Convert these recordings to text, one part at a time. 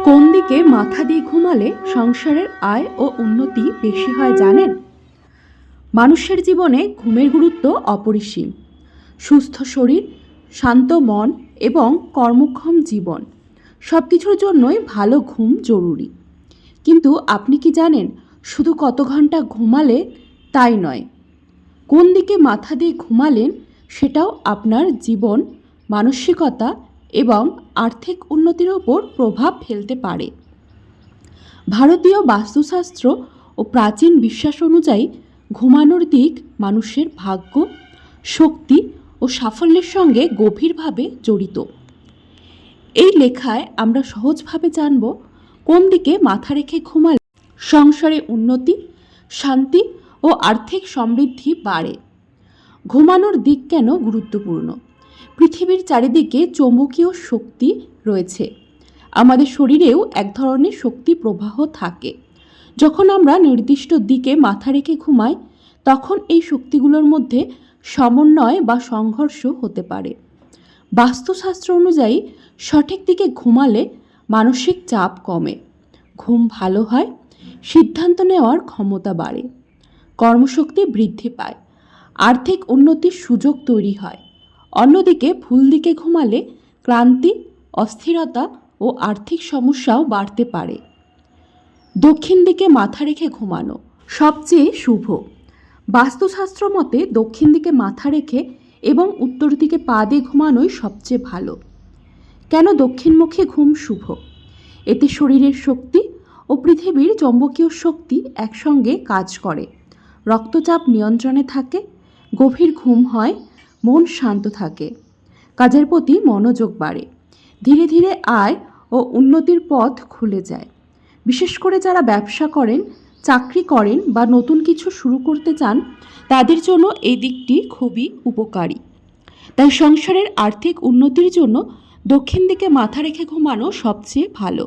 কোন দিকে মাথা দিয়ে ঘুমালে সংসারের আয় ও উন্নতি বেশি হয় জানেন? মানুষের জীবনে ঘুমের গুরুত্ব অপরিসীম। সুস্থ শরীর, শান্ত মন এবং কর্মক্ষম জীবন সব কিছুর জন্যই ভালো ঘুম জরুরি। কিন্তু আপনি কি জানেন, শুধু কত ঘন্টা ঘুমালে তাই নয়, কোন দিকে মাথা দিয়ে ঘুমালেন সেটাও আপনার জীবন, মানসিকতা এবং আর্থিক উন্নতির ওপর প্রভাব ফেলতে পারে। ভারতীয় বাস্তুশাস্ত্র ও প্রাচীন বিশ্বাস অনুযায়ী ঘুমানোর দিক মানুষের ভাগ্য, শক্তি ও সাফল্যের সঙ্গে গভীরভাবে জড়িত। এই লেখায় আমরা সহজভাবে জানব কোন দিকে মাথা রেখে ঘুমালে সংসারে উন্নতি, শান্তি ও আর্থিক সমৃদ্ধি বাড়ে। ঘুমানোর দিক কেন গুরুত্বপূর্ণ? পৃথিবীর চারিদিকে চৌম্বকীয় শক্তি রয়েছে। আমাদের শরীরেও এক ধরনের শক্তি প্রবাহ থাকে। যখন আমরা নির্দিষ্ট দিকে মাথা রেখে ঘুমাই, তখন এই শক্তিগুলোর মধ্যে সমন্বয় বা সংঘর্ষ হতে পারে। বাস্তুশাস্ত্র অনুযায়ী সঠিক দিকে ঘুমালে মানসিক চাপ কমে, ঘুম ভালো হয়, সিদ্ধান্ত নেওয়ার ক্ষমতা বাড়ে, কর্মশক্তি বৃদ্ধি পায়, আর্থিক উন্নতির সুযোগ তৈরি হয়। অন্যদিকে ভুল দিকে ঘুমালে ক্লান্তি, অস্থিরতা ও আর্থিক সমস্যাও বাড়তে পারে। দক্ষিণ দিকে মাথা রেখে ঘুমানো সবচেয়ে শুভ। বাস্তুশাস্ত্র মতে দক্ষিণ দিকে মাথা রেখে এবং উত্তর দিকে পা দিয়ে ঘুমানোই সবচেয়ে ভালো। কেন দক্ষিণমুখী ঘুম শুভ? এতে শরীরের শক্তি ও পৃথিবীর চৌম্বকীয় শক্তি একসঙ্গে কাজ করে, রক্তচাপ নিয়ন্ত্রণে থাকে, গভীর ঘুম হয়, মন শান্ত থাকে, কাজের প্রতি মনোযোগ বাড়ে, ধীরে ধীরে আয় ও উন্নতির পথ খুলে যায়। বিশেষ করে যারা ব্যবসা করেন, চাকরি করেন বা নতুন কিছু শুরু করতে চান, তাদের জন্য এই দিকটি খুবই উপকারী। তাই সংসারের আর্থিক উন্নতির জন্য দক্ষিণ দিকে মাথা রেখে ঘুমানো সবচেয়ে ভালো।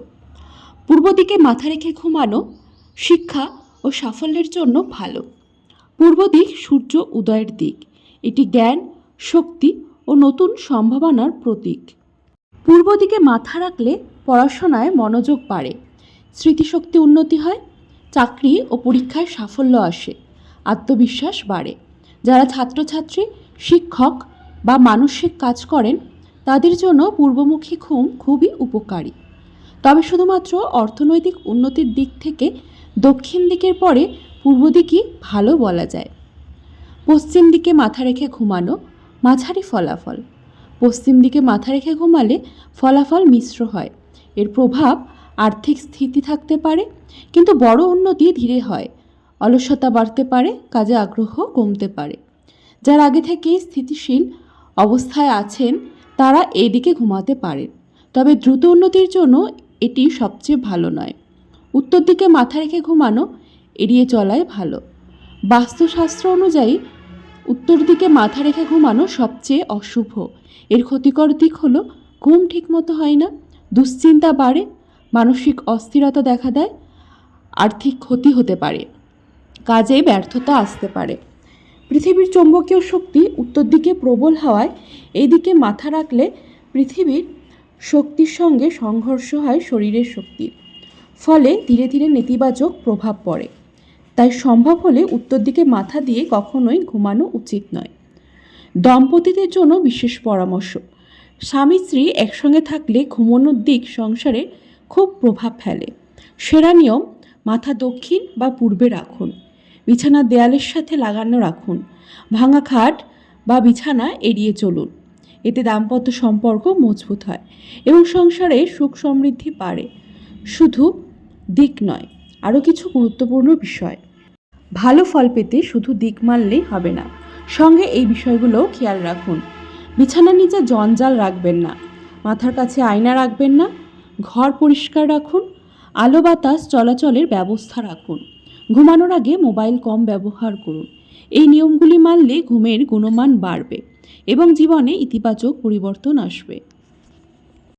পূর্ব দিকে মাথা রেখে ঘুমানো শিক্ষা ও সাফল্যের জন্য ভালো। পূর্ব দিক সূর্য উদয়ের দিক। এটি জ্ঞান, শক্তি ও নতুন সম্ভাবনার প্রতীক। পূর্ব দিকে মাথা রাখলে পড়াশোনায় মনোযোগ বাড়ে, স্মৃতিশক্তি উন্নতি হয়, চাকরি ও পরীক্ষায় সাফল্য আসে, আত্মবিশ্বাস বাড়ে। যারা ছাত্রছাত্রী, শিক্ষক বা মানসিক কাজ করেন, তাদের জন্য পূর্বমুখী ঘুম খুবই উপকারী। তবে শুধুমাত্র অর্থনৈতিক উন্নতির দিক থেকে দক্ষিণ দিকের পরে পূর্ব দিকই ভালো বলা যায়। পশ্চিম দিকে মাথা রেখে ঘুমানো মাঝারি ফলাফল। পশ্চিম দিকে মাথা রেখে ঘুমালে ফলাফল মিশ্র হয়। এর প্রভাব আর্থিক স্থিতি থাকতে পারে, কিন্তু বড় উন্নতি ধীরে হয়, অলসতা বাড়তে পারে, কাজে আগ্রহ কমতে পারে। যারা আগে থেকেই স্থিতিশীল অবস্থায় আছেন, তারা এই দিকে ঘুমাতে পারেন, তবে দ্রুত উন্নতির জন্য এটি সবচেয়ে ভালো নয়। উত্তর দিকে মাথা রেখে ঘুমানো এড়িয়ে চলাই ভালো। বাস্তুশাস্ত্র অনুযায়ী উত্তর দিকে মাথা রেখে ঘুমানো সবচেয়ে অশুভ। এর ক্ষতিকর দিক হলো ঘুম ঠিকমতো হয় না, দুশ্চিন্তা বাড়ে, মানসিক অস্থিরতা দেখা দেয়, আর্থিক ক্ষতি হতে পারে, কাজে ব্যর্থতা আসতে পারে। পৃথিবীর চৌম্বকীয় শক্তি উত্তর দিকে প্রবল হওয়ায় এই দিকে মাথা রাখলে পৃথিবীর শক্তির সঙ্গে সংঘর্ষ হয় শরীরের শক্তির, ফলে ধীরে ধীরে নেতিবাচক প্রভাব পড়ে। তাই সম্ভব হলে উত্তর দিকে মাথা দিয়ে কখনোই ঘুমানো উচিত নয়। দম্পতিদের জন্য বিশেষ পরামর্শ। স্বামী স্ত্রী একসঙ্গে থাকলে ঘুমানোর দিক সংসারে খুব প্রভাব ফেলে। সেরা নিয়ম, মাথা দক্ষিণ বা পূর্বে রাখুন, বিছানা দেয়ালের সাথে লাগানো রাখুন, ভাঙা খাট বা বিছানা এড়িয়ে চলুন। এতে দাম্পত্য সম্পর্ক মজবুত হয় এবং সংসারে সুখ সমৃদ্ধি বাড়ে। শুধু দিক নয়, আরও কিছু গুরুত্বপূর্ণ বিষয়। ভালো ফল পেতে শুধু দিক মানলেই হবে না, সঙ্গে এই বিষয়গুলোও খেয়াল রাখুন। বিছানার নিচে জঞ্জাল রাখবেন না, মাথার কাছে আয়না রাখবেন না, ঘর পরিষ্কার রাখুন, আলো বাতাস চলাচলের ব্যবস্থা রাখুন, ঘুমানোর আগে মোবাইল কম ব্যবহার করুন। এই নিয়মগুলি মানলে ঘুমের গুণমান বাড়বে এবং জীবনে ইতিবাচক পরিবর্তন আসবে।